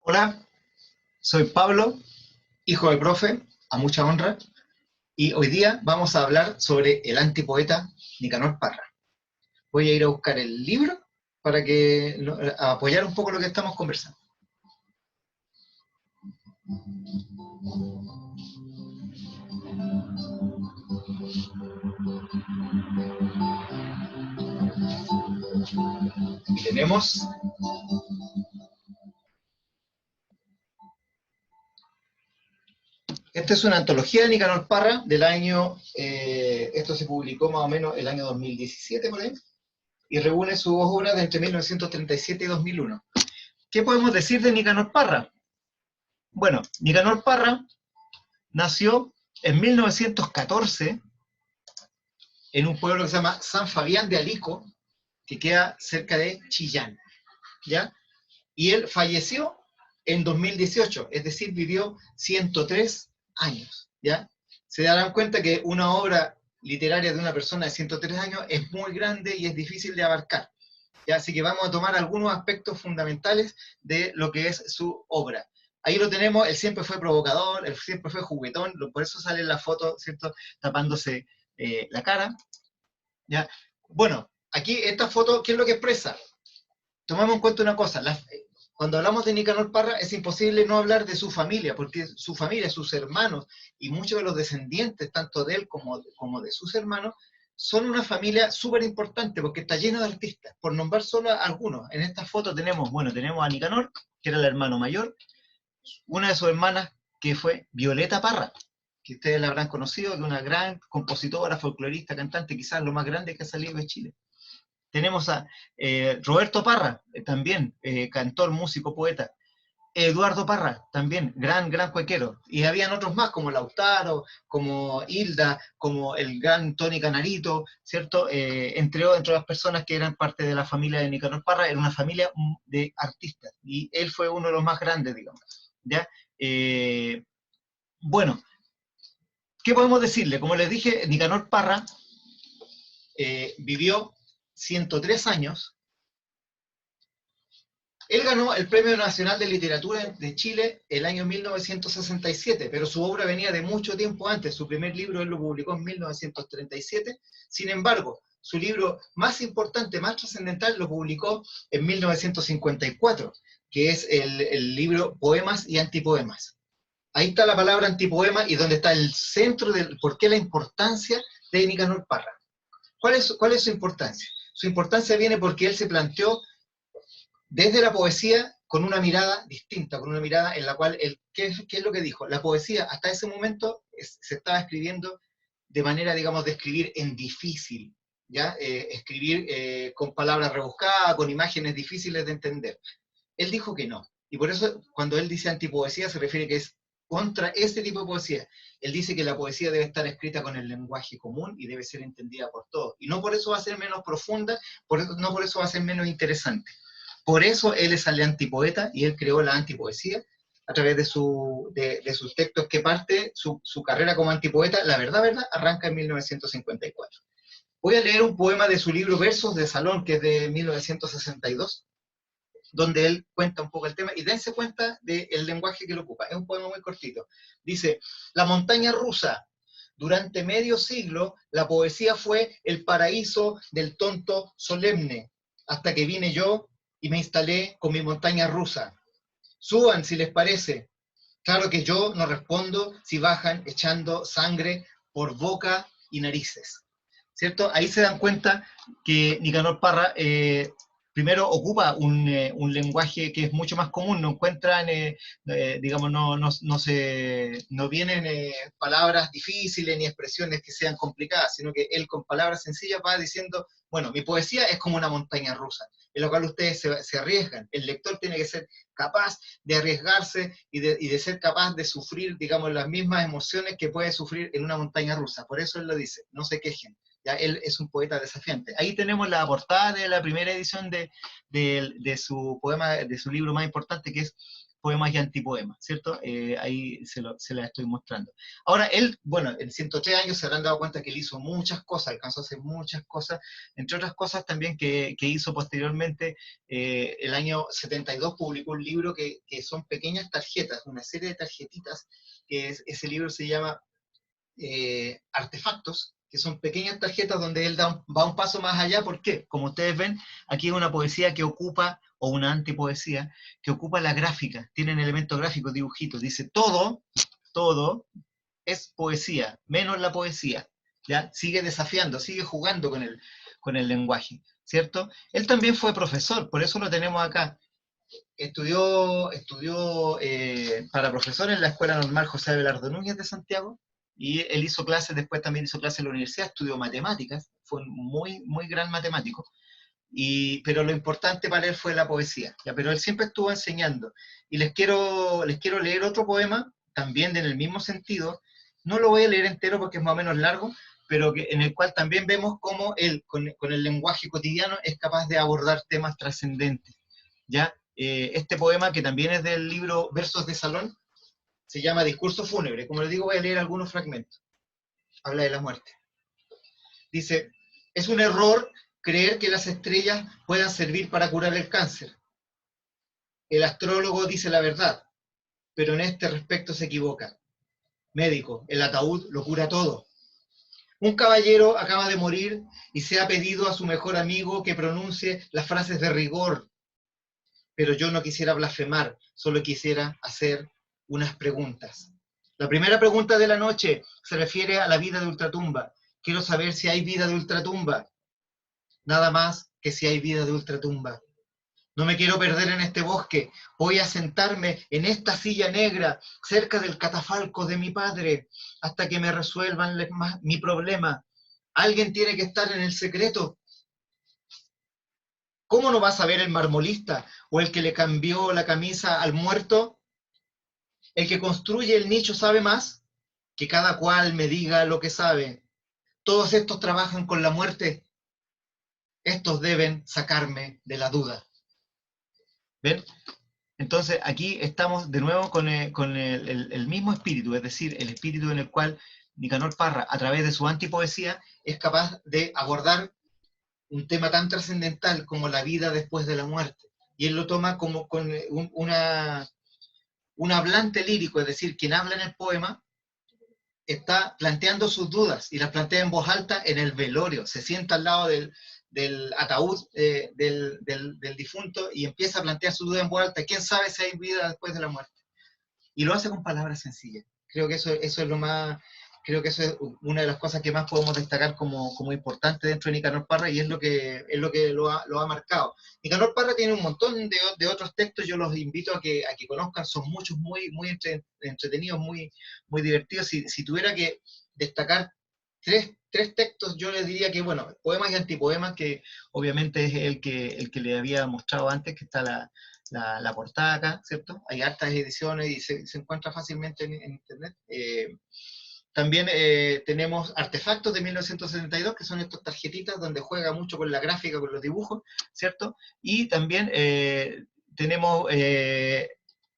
Hola, soy Pablo, hijo de profe, a mucha honra, y hoy día vamos a hablar sobre el antipoeta Nicanor Parra. Voy a ir a buscar el libro para a apoyar un poco lo que estamos conversando. Y tenemos, esta es una antología de Nicanor Parra del año, esto se publicó más o menos el año 2017 por ahí, y reúne sus obras de entre 1937 y 2001. ¿Qué podemos decir de Nicanor Parra? Bueno, Nicanor Parra nació en 1914 en un pueblo que se llama San Fabián de Alico, que queda cerca de Chillán, ¿ya? Y él falleció en 2018, es decir, vivió 103 años, ¿ya? Se darán cuenta que una obra literaria de una persona de 103 años es muy grande y es difícil de abarcar, ¿ya? Así que vamos a tomar algunos aspectos fundamentales de lo que es su obra. Ahí lo tenemos, él siempre fue provocador, él siempre fue juguetón, por eso sale en la foto, ¿cierto? Tapándose la cara, ¿ya? Bueno, aquí esta foto, ¿qué es lo que expresa? Tomamos en cuenta una cosa, cuando hablamos de Nicanor Parra es imposible no hablar de su familia, porque su familia, sus hermanos y muchos de los descendientes, tanto de él como de sus hermanos, son una familia súper importante porque está llena de artistas, por nombrar solo a algunos. En esta foto tenemos, bueno, tenemos a Nicanor, que era el hermano mayor, una de sus hermanas que fue Violeta Parra, que ustedes la habrán conocido, que es una gran compositora, folclorista, cantante, quizás lo más grande que ha salido de Chile. Tenemos a Roberto Parra, también cantor, músico, poeta. Eduardo Parra, también, gran cuequero. Y habían otros más, como Lautaro, como Hilda, como el gran Tony Canarito, ¿cierto? Entre otras personas que eran parte de la familia de Nicanor Parra, era una familia de artistas. Y él fue uno de los más grandes, digamos. ¿Ya? Bueno, ¿qué podemos decirle? Como les dije, Nicanor Parra vivió 103 años. Él ganó el Premio Nacional de Literatura de Chile el año 1967, pero su obra venía de mucho tiempo antes. Su primer libro él lo publicó en 1937. Sin embargo, su libro más importante, más trascendental, lo publicó en 1954, que es el libro Poemas y Antipoemas. Ahí está la palabra antipoema y donde está el centro del por qué la importancia de Nicanor Parra. ¿Cuál es su importancia? Su importancia viene porque él se planteó desde la poesía con una mirada distinta, con una mirada en la cual, ¿qué es lo que dijo? La poesía hasta ese momento se estaba escribiendo de manera, digamos, de escribir en difícil, ¿ya? Escribir con palabras rebuscadas, con imágenes difíciles de entender. Él dijo que no, y por eso cuando él dice antipoesía se refiere que es contra ese tipo de poesía. Él dice que la poesía debe estar escrita con el lenguaje común y debe ser entendida por todos. Y no por eso va a ser menos profunda, no por eso va a ser menos interesante. Por eso él es el antipoeta y él creó la antipoesía a través de sus textos que parte su carrera como antipoeta, la verdad, arranca en 1954. Voy a leer un poema de su libro Versos de Salón, que es de 1962, donde él cuenta un poco el tema y dense cuenta del lenguaje que lo ocupa. Es un poema muy cortito. Dice, la montaña rusa. Durante medio siglo, la poesía fue el paraíso del tonto solemne, hasta que vine yo y me instalé con mi montaña rusa. Suban si les parece. Claro que yo no respondo si bajan echando sangre por boca y narices. ¿Cierto? Ahí se dan cuenta que Nicanor Parra primero ocupa un lenguaje que es mucho más común, no encuentran, digamos, no vienen palabras difíciles ni expresiones que sean complicadas, sino que él con palabras sencillas va diciendo, bueno, mi poesía es como una montaña rusa, en la cual ustedes se arriesgan, el lector tiene que ser capaz de arriesgarse y de ser capaz de sufrir, digamos, las mismas emociones que puede sufrir en una montaña rusa, por eso él lo dice, no se quejen. Ya, él es un poeta desafiante. Ahí tenemos la portada de la primera edición de su poema, de su libro más importante, que es Poemas y Antipoemas, ¿cierto? Ahí se las estoy mostrando. Ahora, él, bueno, en 103 años se habrán dado cuenta que él hizo muchas cosas, alcanzó a hacer muchas cosas, entre otras cosas también que hizo posteriormente, el año 72 publicó un libro que son pequeñas tarjetas, una serie de tarjetitas, ese libro se llama Artefactos, que son pequeñas tarjetas donde él va un paso más allá. ¿Por qué? Como ustedes ven, aquí hay una poesía que ocupa, o una antipoesía, que ocupa la gráfica, tienen elementos gráficos, dibujitos, dice todo es poesía, menos la poesía, ¿ya? Sigue desafiando, sigue jugando con el lenguaje, ¿cierto? Él también fue profesor, por eso lo tenemos acá. Estudió para profesor en la Escuela Normal José Abelardo Núñez de Santiago, y él hizo clases, después también hizo clases en la universidad, estudió matemáticas, fue un muy gran matemático, pero lo importante para él fue la poesía, ¿ya? Pero él siempre estuvo enseñando. Y les quiero leer otro poema, también en el mismo sentido, no lo voy a leer entero porque es más o menos largo, pero en el cual también vemos cómo él, con el lenguaje cotidiano, es capaz de abordar temas trascendentes, ¿ya? Este poema, que también es del libro Versos de Salón, se llama Discurso Fúnebre. Como les digo, voy a leer algunos fragmentos. Habla de la muerte. Dice: es un error creer que las estrellas puedan servir para curar el cáncer. El astrólogo dice la verdad, pero en este respecto se equivoca. Médico, el ataúd lo cura todo. Un caballero acaba de morir y se ha pedido a su mejor amigo que pronuncie las frases de rigor. Pero yo no quisiera blasfemar, solo quisiera hacer unas preguntas. La primera pregunta de la noche se refiere a la vida de ultratumba. Quiero saber si hay vida de ultratumba. Nada más que si hay vida de ultratumba. No me quiero perder en este bosque. Voy a sentarme en esta silla negra cerca del catafalco de mi padre hasta que me resuelvan mi problema. Alguien tiene que estar en el secreto. ¿Cómo no va a saber el marmolista o el que le cambió la camisa al muerto? El que construye el nicho sabe más. Que cada cual me diga lo que sabe. Todos estos trabajan con la muerte. Estos deben sacarme de la duda. ¿Ven? Entonces aquí estamos de nuevo con el mismo espíritu, es decir, el espíritu en el cual Nicanor Parra, a través de su antipoesía, es capaz de abordar un tema tan trascendental como la vida después de la muerte. Y él lo toma como con un hablante lírico, es decir, quien habla en el poema está planteando sus dudas y las plantea en voz alta en el velorio, se sienta al lado del ataúd del difunto y empieza a plantear su duda en voz alta. ¿Quién sabe si hay vida después de la muerte? Y lo hace con palabras sencillas. Creo que eso es lo más, creo que eso es una de las cosas que más podemos destacar como importante dentro de Nicanor Parra, y es lo que lo ha marcado. Nicanor Parra tiene un montón de otros textos, yo los invito a que conozcan, son muchos muy entretenidos, muy divertidos. Si tuviera que destacar tres textos, yo les diría que, bueno, Poemas y Antipoemas, que obviamente es el que le había mostrado antes, que está la portada acá, ¿cierto? Hay hartas ediciones y se encuentra fácilmente en internet. También tenemos Artefactos de 1972, que son estas tarjetitas donde juega mucho con la gráfica, con los dibujos, ¿cierto? Y también tenemos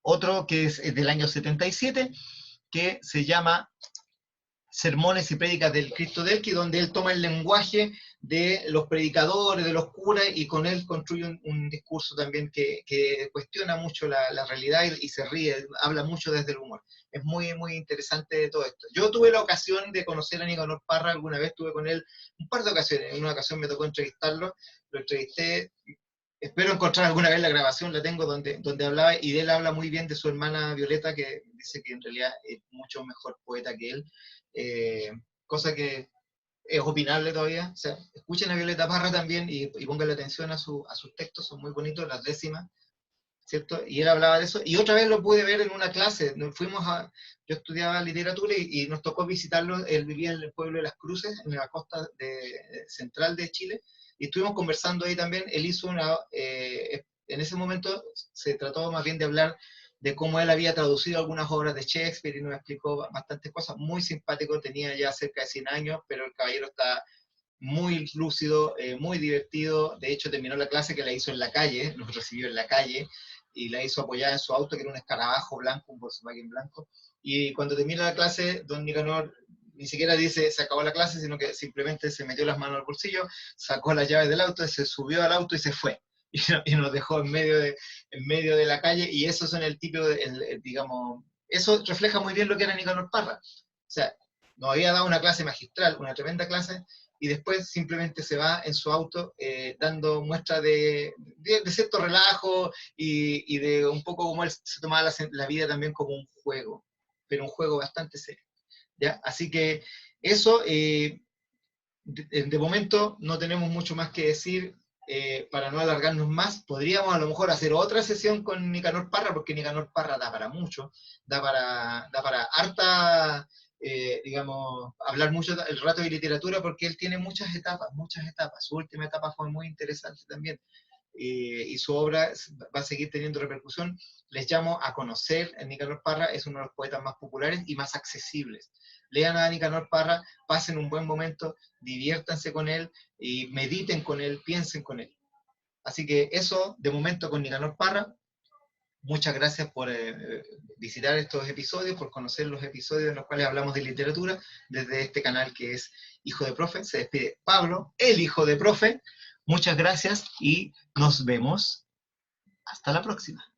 otro que es del año 77, que se llama Sermones y Prédicas del Cristo del, donde él toma el lenguaje de los predicadores, de los curas, y con él construye un discurso también que cuestiona mucho la realidad y se ríe, habla mucho desde el humor. Es muy interesante todo esto. Yo tuve la ocasión de conocer a Nicanor Parra, alguna vez estuve con él un par de ocasiones. En una ocasión me tocó entrevistarlo, lo entrevisté. Espero encontrar alguna vez la grabación, la tengo, donde hablaba, y de él habla muy bien de su hermana Violeta, que dice que en realidad es mucho mejor poeta que él, cosa que es opinable todavía. O sea, escuchen a Violeta Parra también y pónganle atención a sus textos, son muy bonitos, las décimas, ¿cierto? Y él hablaba de eso, y otra vez lo pude ver en una clase. Yo estudiaba literatura y nos tocó visitarlo. Él vivía en el pueblo de Las Cruces, en la costa central de Chile, y estuvimos conversando ahí también. Él hizo en ese momento se trató más bien de hablar de cómo él había traducido algunas obras de Shakespeare, y nos explicó bastantes cosas. Muy simpático, tenía ya cerca de 100 años, pero el caballero está muy lúcido, muy divertido. De hecho, terminó la clase que la hizo en la calle, nos recibió en la calle, y la hizo apoyada en su auto, que era un escarabajo blanco, un Volkswagen blanco. Y cuando termina la clase, don Nicanor ni siquiera dice se acabó la clase, sino que simplemente se metió las manos al bolsillo, sacó las llaves del auto, se subió al auto y se fue. Y nos dejó en medio de la calle, y eso son el tipo de, digamos, eso refleja muy bien lo que era Nicanor Parra. O sea, nos había dado una clase magistral, una tremenda clase, y después simplemente se va en su auto dando muestra de cierto relajo y de un poco como él se tomaba la vida también como un juego, pero un juego bastante serio. ¿Ya? Así que eso, de momento no tenemos mucho más que decir. Para no alargarnos más, podríamos a lo mejor hacer otra sesión con Nicanor Parra, porque Nicanor Parra da para mucho, da para harta, digamos, hablar mucho el rato de literatura, porque él tiene muchas etapas, muchas etapas. Su última etapa fue muy interesante también, y su obra va a seguir teniendo repercusión. Les llamo a conocer a Nicanor Parra, es uno de los poetas más populares y más accesibles. Lean a Nicanor Parra, pasen un buen momento, diviértanse con él y mediten con él, piensen con él. Así que eso de momento con Nicanor Parra. Muchas gracias por visitar estos episodios, por conocer los episodios en los cuales hablamos de literatura desde este canal que es Hijo de Profe. Se despide Pablo, el hijo de Profe. Muchas gracias y nos vemos. Hasta la próxima.